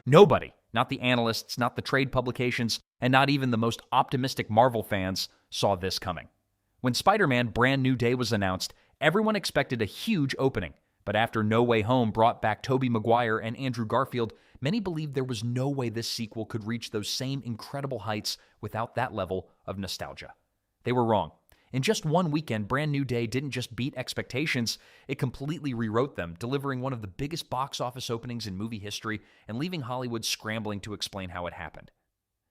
Nobody, not the analysts, not the trade publications, and not even the most optimistic Marvel fans, saw this coming. When Spider-Man Brand New Day was announced, everyone expected a huge opening. But after No Way Home brought back Tobey Maguire and Andrew Garfield, many believed there was no way this sequel could reach those same incredible heights without that level of nostalgia. They were wrong. In just one weekend, Brand New Day didn't just beat expectations, it completely rewrote them, delivering one of the biggest box office openings in movie history and leaving Hollywood scrambling to explain how it happened.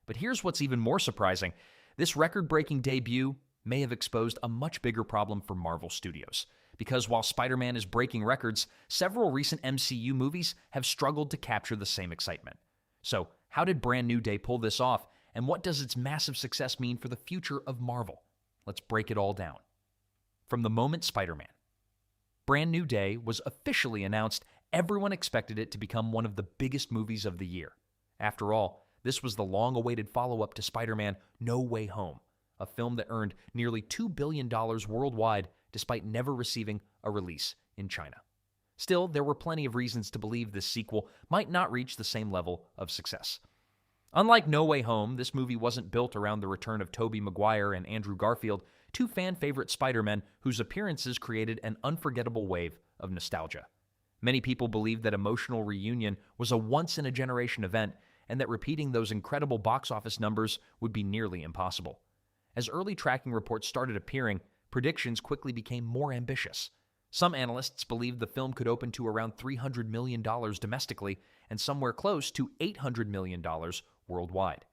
But here's what's even more surprising. This record-breaking debut may have exposed a much bigger problem for Marvel Studios. Because while Spider-Man is breaking records, several recent MCU movies have struggled to capture the same excitement. So, how did Brand New Day pull this off, and what does its massive success mean for the future of Marvel? Let's break it all down. From the moment Spider-Man. Brand New Day was officially announced, everyone expected it to become one of the biggest movies of the year. After all, this was the long-awaited follow-up to Spider-Man No Way Home, a film that earned nearly $2 billion worldwide despite never receiving a release in China. Still, there were plenty of reasons to believe this sequel might not reach the same level of success. Unlike No Way Home, this movie wasn't built around the return of Tobey Maguire and Andrew Garfield, two fan-favorite Spider-Men whose appearances created an unforgettable wave of nostalgia. Many people believed that emotional reunion was a once-in-a-generation event and that repeating those incredible box office numbers would be nearly impossible. As early tracking reports started appearing, predictions quickly became more ambitious. Some analysts believed the film could open to around $300 million domestically and somewhere close to $800 million worldwide.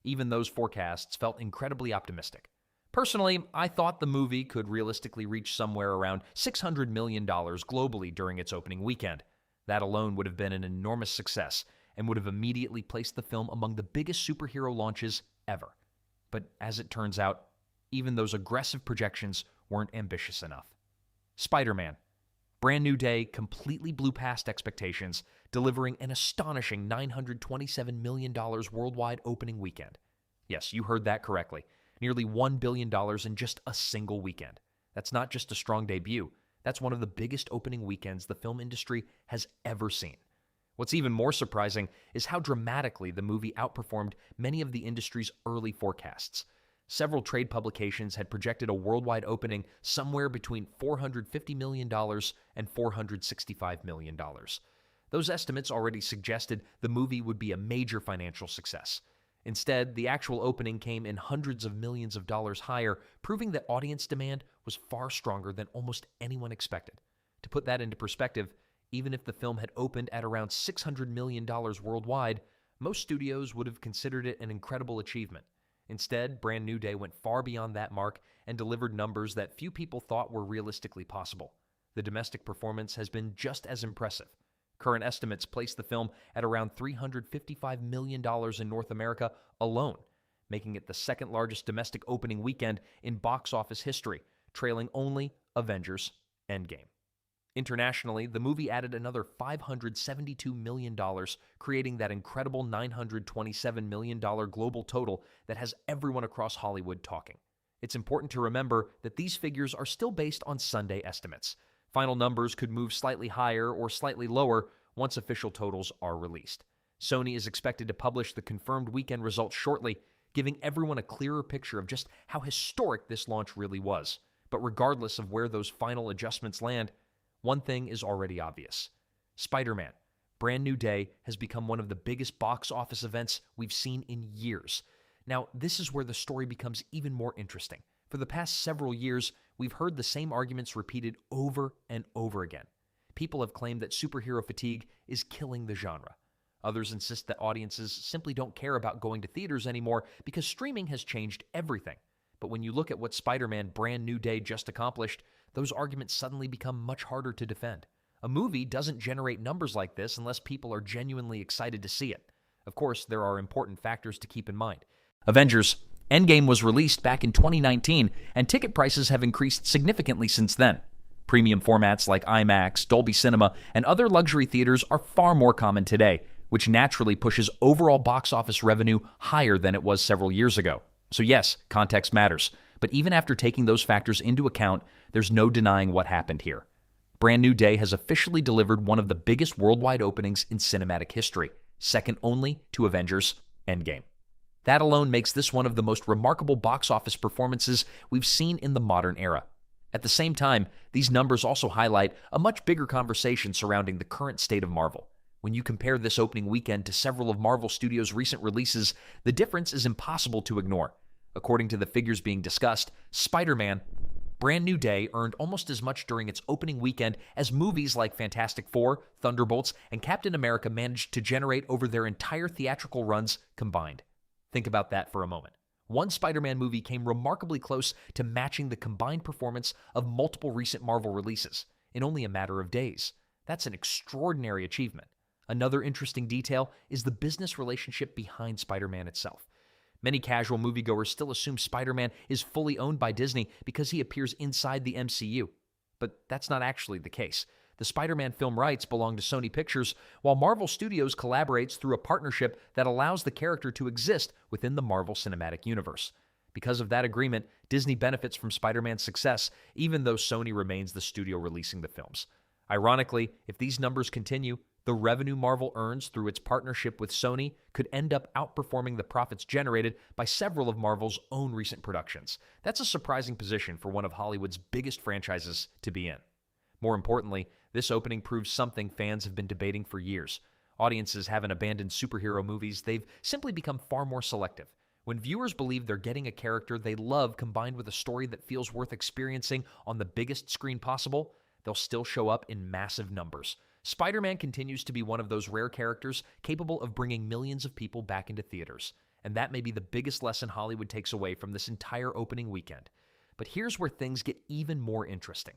Even those forecasts felt incredibly optimistic. Personally, I thought the movie could realistically reach somewhere around $600 million globally during its opening weekend. That alone would have been an enormous success and would have immediately placed the film among the biggest superhero launches ever. But as it turns out, even those aggressive projections weren't ambitious enough. Spider-Man. Brand New Day completely blew past expectations, delivering an astonishing $927 million worldwide opening weekend. Yes, you heard that correctly. Nearly $1 billion in just a single weekend. That's not just a strong debut. That's one of the biggest opening weekends the film industry has ever seen. What's even more surprising is how dramatically the movie outperformed many of the industry's early forecasts. Several trade publications had projected a worldwide opening somewhere between $450 million and $465 million. Those estimates already suggested the movie would be a major financial success. Instead, the actual opening came in hundreds of millions of dollars higher, proving that audience demand was far stronger than almost anyone expected. To put that into perspective, even if the film had opened at around $600 million worldwide, most studios would have considered it an incredible achievement. Instead, Brand New Day went far beyond that mark and delivered numbers that few people thought were realistically possible. The domestic performance has been just as impressive. Current estimates place the film at around $355 million in North America alone, making it the second largest domestic opening weekend in box office history, trailing only Avengers Endgame. Internationally, the movie added another $572 million, creating that incredible $927 million global total that has everyone across Hollywood talking. It's important to remember that these figures are still based on Sunday estimates. Final numbers could move slightly higher or slightly lower once official totals are released. Sony is expected to publish the confirmed weekend results shortly, giving everyone a clearer picture of just how historic this launch really was. But regardless of where those final adjustments land, one thing is already obvious. Spider-Man, Brand New Day has become one of the biggest box office events we've seen in years. Now, this is where the story becomes even more interesting. For the past several years, we've heard the same arguments repeated over and over again. People have claimed that superhero fatigue is killing the genre. Others insist that audiences simply don't care about going to theaters anymore because streaming has changed everything. But when you look at what Spider-Man Brand New Day just accomplished, those arguments suddenly become much harder to defend. A movie doesn't generate numbers like this unless people are genuinely excited to see it. Of course, there are important factors to keep in mind. Avengers Endgame was released back in 2019, and ticket prices have increased significantly since then. Premium formats like IMAX, Dolby Cinema, and other luxury theaters are far more common today, which naturally pushes overall box office revenue higher than it was several years ago. So yes, context matters. But even after taking those factors into account, there's no denying what happened here. Brand New Day has officially delivered one of the biggest worldwide openings in cinematic history. second only to Avengers Endgame. That alone makes this one of the most remarkable box office performances we've seen in the modern era. At the same time, these numbers also highlight a much bigger conversation surrounding the current state of Marvel. When you compare this opening weekend to several of Marvel Studios' recent releases, the difference is impossible to ignore. According to the figures being discussed, Spider-Man Brand New Day earned almost as much during its opening weekend as movies like Fantastic Four, Thunderbolts, and Captain America managed to generate over their entire theatrical runs combined. Think about that for a moment. One Spider-Man movie came remarkably close to matching the combined performance of multiple recent Marvel releases in only a matter of days. That's an extraordinary achievement. Another interesting detail is the business relationship behind Spider-Man itself. Many casual moviegoers still assume Spider-Man is fully owned by Disney because he appears inside the MCU. But that's not actually the case. The Spider-Man film rights belong to Sony Pictures, while Marvel Studios collaborates through a partnership that allows the character to exist within the Marvel Cinematic Universe. Because of that agreement, Disney benefits from Spider-Man's success, even though Sony remains the studio releasing the films. Ironically, if these numbers continue, the revenue Marvel earns through its partnership with Sony could end up outperforming the profits generated by several of Marvel's own recent productions. That's a surprising position for one of Hollywood's biggest franchises to be in. More importantly, this opening proves something fans have been debating for years. Audiences haven't abandoned superhero movies, they've simply become far more selective. When viewers believe they're getting a character they love combined with a story that feels worth experiencing on the biggest screen possible, they'll still show up in massive numbers. Spider-Man continues to be one of those rare characters capable of bringing millions of people back into theaters. And that may be the biggest lesson Hollywood takes away from this entire opening weekend. But here's where things get even more interesting.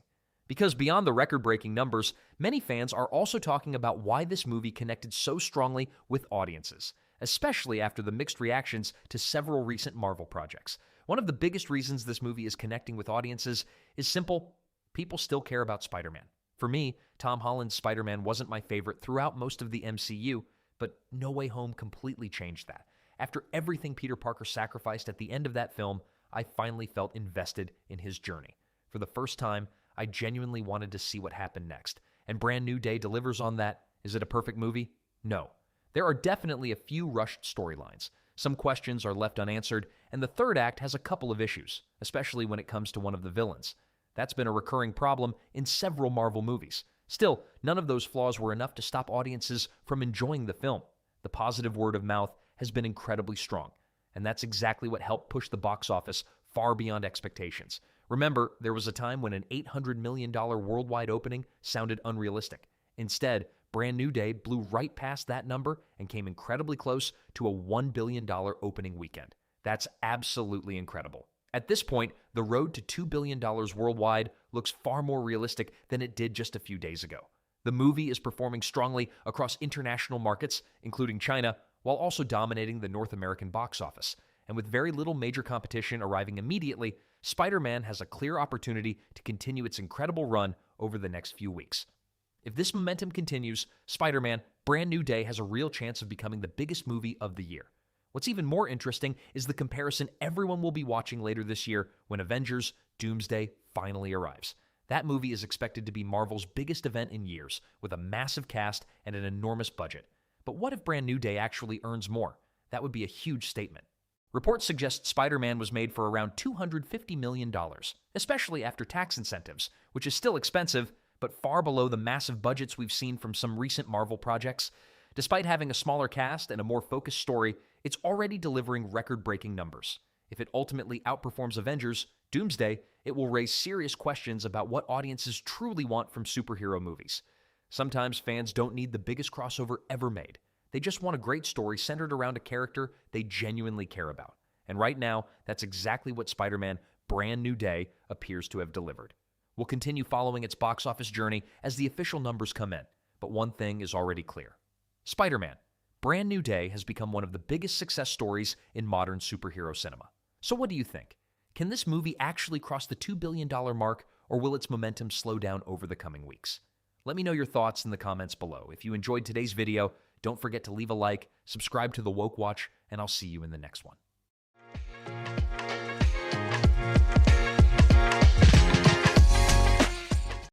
Because beyond the record-breaking numbers, many fans are also talking about why this movie connected so strongly with audiences, especially after the mixed reactions to several recent Marvel projects. One of the biggest reasons this movie is connecting with audiences is simple: people still care about Spider-Man. For me, Tom Holland's Spider-Man wasn't my favorite throughout most of the MCU, but No Way Home completely changed that. After everything Peter Parker sacrificed at the end of that film, I finally felt invested in his journey. For the first time, I genuinely wanted to see what happened next, and Brand New Day delivers on that. Is it a perfect movie? No. There are definitely a few rushed storylines. Some questions are left unanswered, and the third act has a couple of issues, especially when it comes to one of the villains. That's been a recurring problem in several Marvel movies. Still, none of those flaws were enough to stop audiences from enjoying the film. The positive word of mouth has been incredibly strong, and that's exactly what helped push the box office far beyond expectations. Remember, there was a time when an $800 million worldwide opening sounded unrealistic. Instead, Brand New Day blew right past that number and came incredibly close to a $1 billion opening weekend. That's absolutely incredible. At this point, the road to $2 billion worldwide looks far more realistic than it did just a few days ago. The movie is performing strongly across international markets, including China, while also dominating the North American box office. And with very little major competition arriving immediately, Spider-Man has a clear opportunity to continue its incredible run over the next few weeks. If this momentum continues, Spider-Man Brand New Day has a real chance of becoming the biggest movie of the year. What's even more interesting is the comparison everyone will be watching later this year when Avengers: Doomsday finally arrives. That movie is expected to be Marvel's biggest event in years, with a massive cast and an enormous budget. But what if Brand New Day actually earns more? That would be a huge statement. Reports suggest Spider-Man was made for around $250 million, especially after tax incentives, which is still expensive, but far below the massive budgets we've seen from some recent Marvel projects. Despite having a smaller cast and a more focused story, it's already delivering record-breaking numbers. If it ultimately outperforms Avengers: Doomsday, it will raise serious questions about what audiences truly want from superhero movies. Sometimes fans don't need the biggest crossover ever made. They just want a great story centered around a character they genuinely care about. And right now, that's exactly what Spider-Man Brand New Day appears to have delivered. We'll continue following its box office journey as the official numbers come in, but one thing is already clear. Spider-Man Brand New Day has become one of the biggest success stories in modern superhero cinema. So what do you think? Can this movie actually cross the $2 billion mark, or will its momentum slow down over the coming weeks? Let me know your thoughts in the comments below. If you enjoyed today's video, don't forget to leave a like, subscribe to The Woke Watch, and I'll see you in the next one.